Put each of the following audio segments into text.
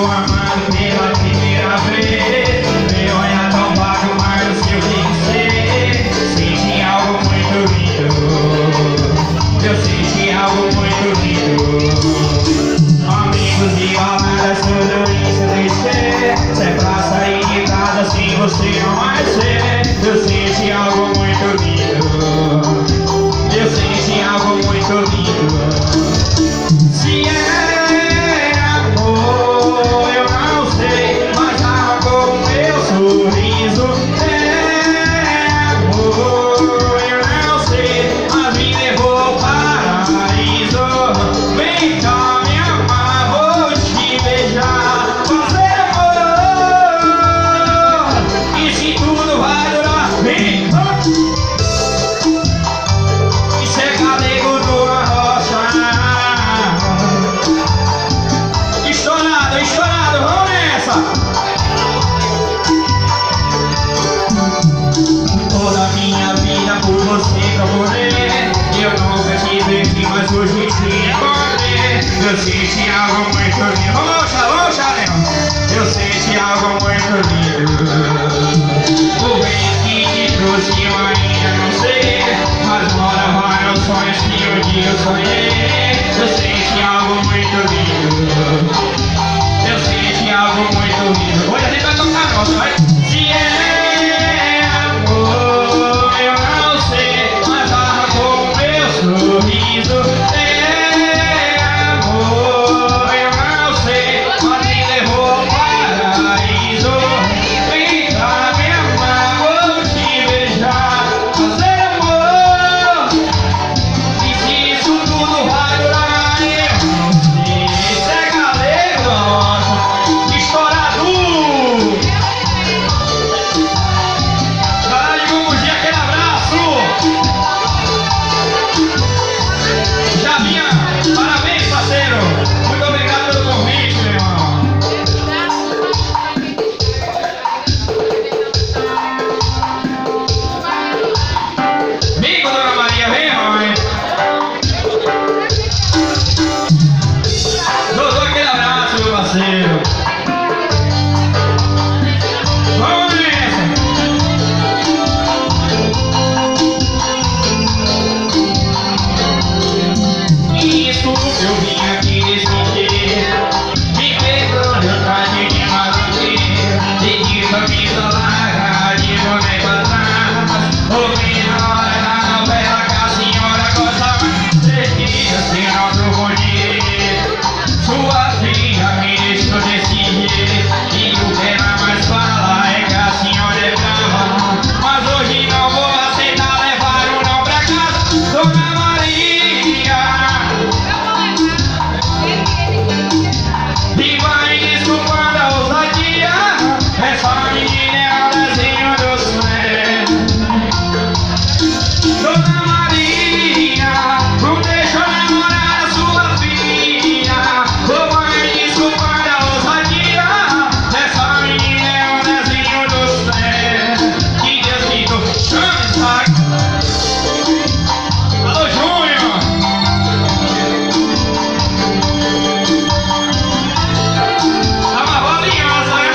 amando pela primeira vez. Meu olhar tão vago, mas o seu tem que ser. Senti algo muito lindo. Eu senti algo muito lindo. Amigos e baladas, tudo isso deixei. Se é pra sair de casa sem você não vai ser. Eu senti algo muito lindo. Eu senti algo muito lindo. Se é amor, eu não sei, mas arrancou o meu sorriso. É amor, eu não sei, mas me levou ao paraíso. Vem cá me amar, vou te beijar, fazer amor. E se tudo vai durar, vem cá. Isso é galego numa rocha. Estourado, estourado, vamos nessa! Toda a minha vida por você procurei. Eu nunca te perdi, mas hoje te encontrei. Eu senti algo muito lindo. Vamos, Leão! Eu senti algo muito lindo. O bem que te trouxe eu ainda não sei, mas bora vai meus sonhos que um dia eu sonhei. Eu senti algo muito lindo. Eu senti algo muito lindo. Hoje a gente vai tocar nossa, vai? Se é amor, eu não sei, mas arrancou o meu sorriso. É amor, eu não sei, mas me levou ao paraíso. Vem cá me amar, vou te beijar, fazer amor. E se isso tudo vai durar, eu não sei. Isso é galego, estourado! Galera de Gumugi, aquele abraço! Javinha, parabéns, parceiro! Muito obrigado pelo convite, meu irmão! Vem, Dona Maria, vem, mãe! Dou aquele abraço, meu parceiro! Vamos nessa! Isso eu vim aqui decidir. Me perdoe, eu traje de maloqueiro. E de camisa larga, de boné pra trás. Ouvi na hora da novela que a senhora gosta mais. Cerquinha, sem outro bonito. Sua filha me deixou desse jeito. E o que ela mais fala é que a senhora é brava. Mas hoje não vou aceitar levar o não pra casa. Dona Maria, e vai desculpando a ousadia. Essa menina é o desenho do céu. Dona Maria, não deixa eu namorar a sua filha. Vai desculpando a ousadia. Essa menina é o desenho do céu. Que Deus me deu, chame saco. Alô, Júnior! Amarrou a aliança, né?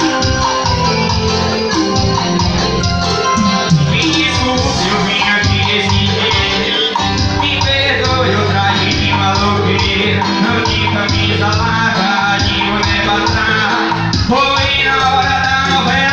Me desculpe, eu vim aqui desse jeito. Me perdoe, eu traí de maloqueiro. Não de camisa larga, de boné pra trás. Foi na hora da novela.